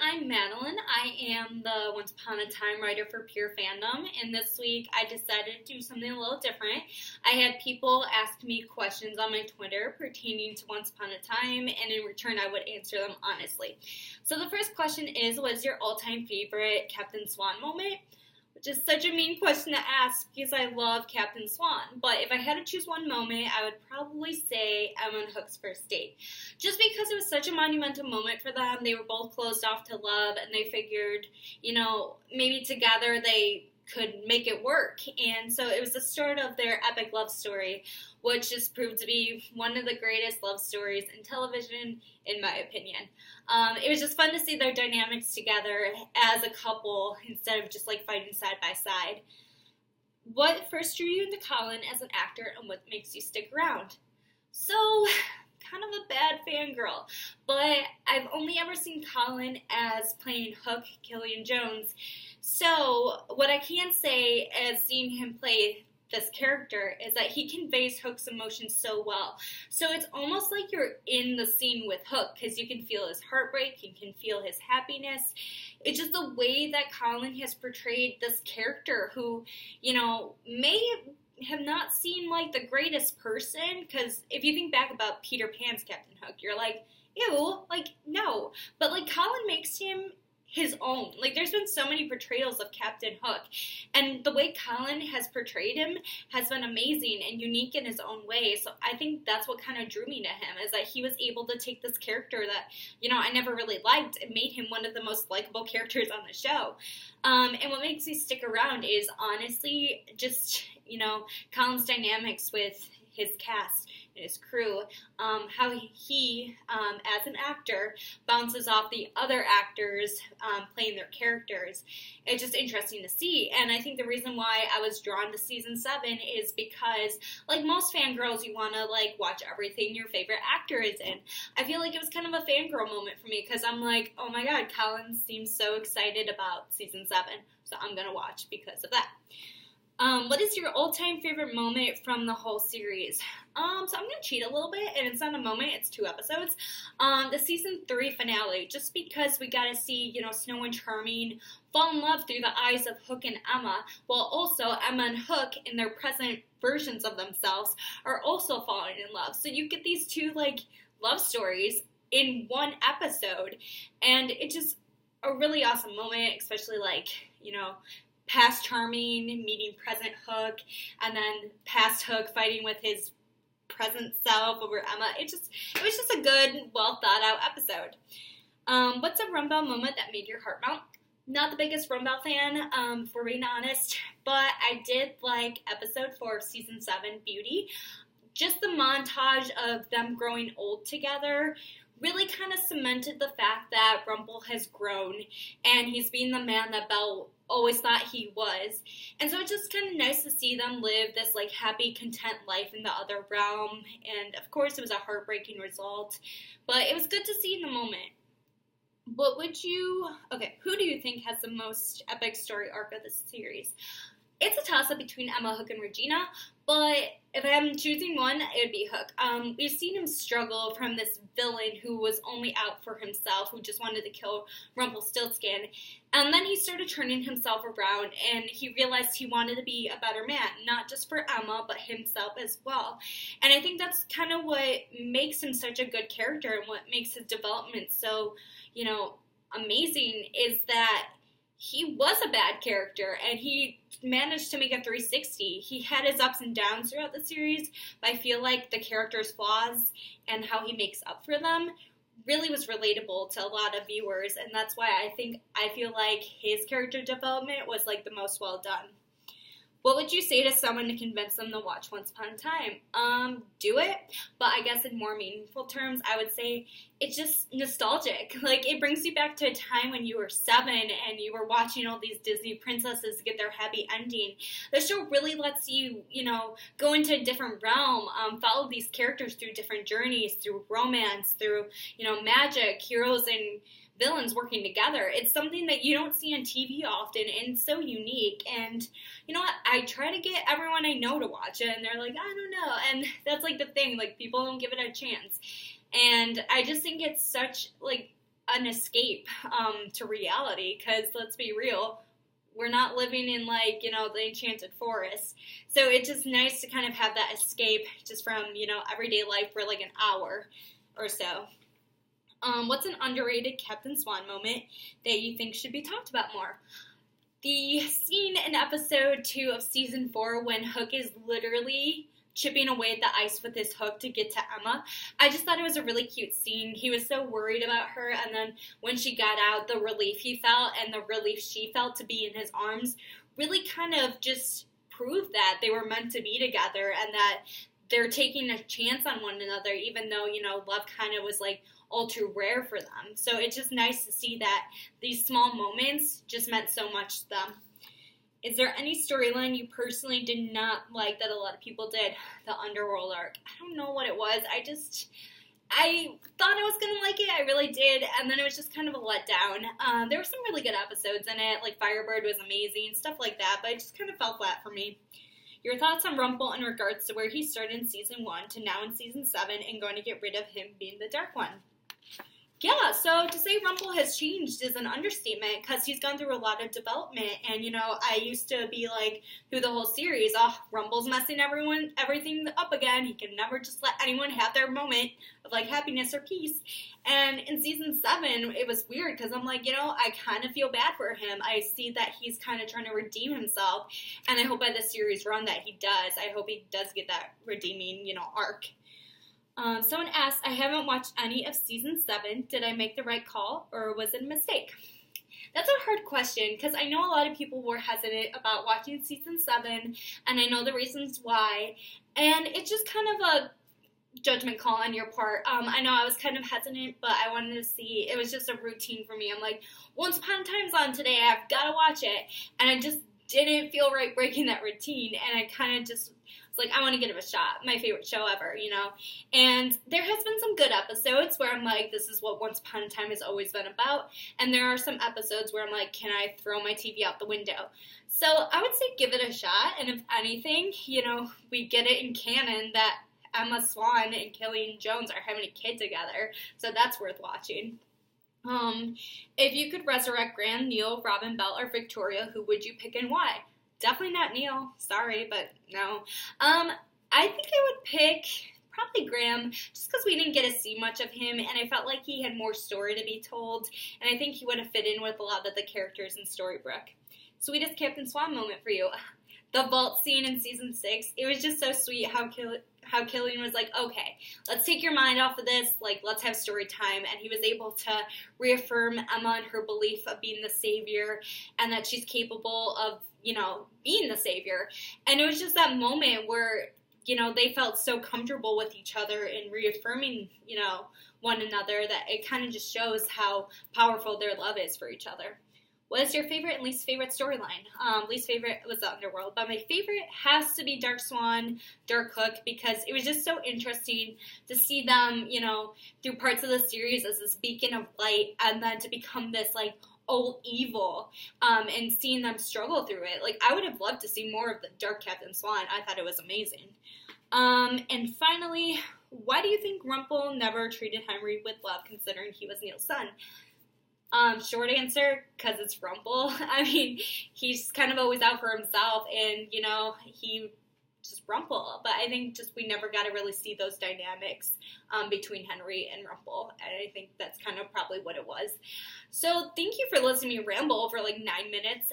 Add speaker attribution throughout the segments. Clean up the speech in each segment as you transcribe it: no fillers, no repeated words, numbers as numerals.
Speaker 1: I'm Madeline. I am the Once Upon a Time writer for Pure Fandom, and this week I decided to do something a little different. I had people ask me questions on my Twitter pertaining to Once Upon a Time, and in return I would answer them honestly. So the first question is, what is your all-time favorite Captain Swan moment? Which is such a mean question to ask because I love Captain Swan. But if I had to choose one moment, I would probably say Emma and Hook's first date. Just because it was such a monumental moment for them. They were both closed off to love, and they figured, maybe together they could make it work. And so it was the start of their epic love story, which just proved to be one of the greatest love stories in television, in my opinion. It was just fun to see their dynamics together as a couple instead of just fighting side by side. What first drew you into Colin as an actor, and what makes you stick around? So, kind of a bad fangirl, but I've only ever seen Colin as playing Hook, Killian Jones. So, what I can say as seeing him play this character is that he conveys Hook's emotions so well. So it's almost like you're in the scene with Hook because you can feel his heartbreak, you can feel his happiness. It's just the way that Colin has portrayed this character who, may have not seemed like the greatest person, because if you think back about Peter Pan's Captain Hook, you're like, ew, no. But Colin makes him his own. There's been so many portrayals of Captain Hook, and the way Colin has portrayed him has been amazing and unique in his own way. So I think that's what kind of drew me to him, is that he was able to take this character that, I never really liked and made him one of the most likable characters on the show. And what makes me stick around is honestly just, Colin's dynamics with his cast and his crew, how he, as an actor, bounces off the other actors playing their characters. It's just interesting to see, and I think the reason why I was drawn to season 7 is because, like most fangirls, you want to, watch everything your favorite actor is in. I feel like it was kind of a fangirl moment for me, because I'm like, oh my god, Colin seems so excited about season 7, so I'm going to watch because of that. What is your all-time favorite moment from the whole series? So I'm going to cheat a little bit, and it's not a moment, it's 2 episodes. The season 3 finale, just because we got to see, Snow and Charming fall in love through the eyes of Hook and Emma, while also Emma and Hook, in their present versions of themselves, are also falling in love. So you get these 2, love stories in one episode, and it's just a really awesome moment, especially, past Charming meeting present Hook, and then past Hook fighting with his present self over Emma. It was just a good, well thought out episode. What's a Rumble moment that made your heart melt? Not the biggest Rumble fan, for being honest, but I did like episode 4 of season 7, Beauty. Just the montage of them growing old together really kind of cemented the fact that Rumple has grown, and he's being the man that Belle always thought he was. And so it's just kind of nice to see them live this happy, content life in the other realm. And of course it was a heartbreaking result, but it was good to see in the moment. Who do you think has the most epic story arc of this series? It's a toss-up between Emma, Hook, and Regina, but if I'm choosing one, it would be Hook. We've seen him struggle from this villain who was only out for himself, who just wanted to kill Rumpelstiltskin, and then he started turning himself around, and he realized he wanted to be a better man, not just for Emma, but himself as well. And I think that's kind of what makes him such a good character, and what makes his development so, amazing, is that he was a bad character, and he managed to make a 360. He had his ups and downs throughout the series, but I feel like the character's flaws and how he makes up for them really was relatable to a lot of viewers, and that's why I feel like his character development was the most well done. What would you say to someone to convince them to watch Once Upon a Time? Do it, but I guess in more meaningful terms, I would say it's just nostalgic. It brings you back to a time when you were 7 and you were watching all these Disney princesses get their happy ending. The show really lets you, go into a different realm, follow these characters through different journeys, through romance, through, magic, heroes and villains working together. It's something that you don't see on TV often, and it's so unique. And you know what? I try to get everyone I know to watch it, and they're like, I don't know. And that's the thing. People don't give it a chance. And I just think it's such an escape to reality, because let's be real, we're not living in, like, you know, the enchanted forest. So it's just nice to kind of have that escape just from, you know, everyday life for like an hour or so. What's an underrated Captain Swan moment that you think should be talked about more? The scene in episode 2 of season 4 when Hook is literally chipping away at the ice with his hook to get to Emma. I just thought it was a really cute scene. He was so worried about her, and then when she got out, the relief he felt and the relief she felt to be in his arms really kind of just proved that they were meant to be together and that they're taking a chance on one another, even though, you know, love kind of was like all too rare for them. So it's just nice to see that these small moments just meant so much to them. Is there any storyline you personally did not like that a lot of people did? The Underworld arc. I don't know what it was. I thought I was going to like it. I really did. And then it was just kind of a letdown. There were some really good episodes in it. Like Firebird was amazing. Stuff like that. But it just kind of fell flat for me. Your thoughts on Rumple in regards to where he started in season 1 to now in season 7 and going to get rid of him being the Dark One? Yeah, so to say Rumple has changed is an understatement because he's gone through a lot of development. And, you know, I used to be like, through the whole series, oh, Rumple's messing everything up again. He can never just let anyone have their moment of, like, happiness or peace. And in season 7, it was weird because I'm like, you know, I kind of feel bad for him. I see that he's kind of trying to redeem himself. And I hope by the series run that he does. I hope he does get that redeeming, you know, arc. Someone asked, I haven't watched any of season 7. Did I make the right call or was it a mistake? That's a hard question because I know a lot of people were hesitant about watching season 7 and I know the reasons why. And it's just kind of a judgment call on your part. I know I was kind of hesitant, but I wanted to see. It was just a routine for me. I'm like, Once Upon a Time's on today. I've got to watch it. And I just didn't feel right breaking that routine. And I kind of just was like, I want to give it a shot. My favorite show ever, you know. And there has been some good episodes where I'm like, this is what Once Upon a Time has always been about. And there are some episodes where I'm like, can I throw my TV out the window? So I would say give it a shot. And if anything, you know, we get it in canon that Emma Swan and Killian Jones are having a kid together. So that's worth watching. If you could resurrect Graham, Neil, Robin, Belle, or Victoria, who would you pick and why? Definitely not Neil. Sorry, but no. I think I would pick probably Graham, just because we didn't get to see much of him, and I felt like he had more story to be told, and I think he would have fit in with a lot of the characters in Storybrooke. Sweetest Captain Swan moment for you. The vault scene in season 6, it was just so sweet how Killian was like, okay, let's take your mind off of this, like, let's have story time, and he was able to reaffirm Emma and her belief of being the savior, and that she's capable of, you know, being the savior. And it was just that moment where, you know, they felt so comfortable with each other and reaffirming, you know, one another, that it kind of just shows how powerful their love is for each other. What is your favorite and least favorite storyline? Least favorite was the Underworld, but my favorite has to be Dark Swan, Dark Hook, because it was just so interesting to see them, you know, through parts of the series as this beacon of light, and then to become this, like, old evil, and seeing them struggle through it. Like, I would have loved to see more of the Dark Captain Swan. I thought it was amazing. And finally, why do you think Rumple never treated Henry with love, considering he was Neil's son? Short answer, because it's Rumple. I mean, he's kind of always out for himself, and, you know, he just Rumple. But I think just we never got to really see those dynamics between Henry and Rumple, and I think that's kind of probably what it was. So thank you for listening to me ramble for like 9 minutes.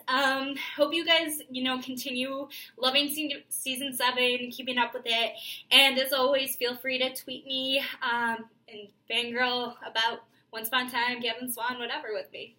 Speaker 1: Hope you guys, you know, continue loving season 7, keeping up with it, and as always, feel free to tweet me and fangirl about Once Upon a Time, Captain Swan, whatever with me.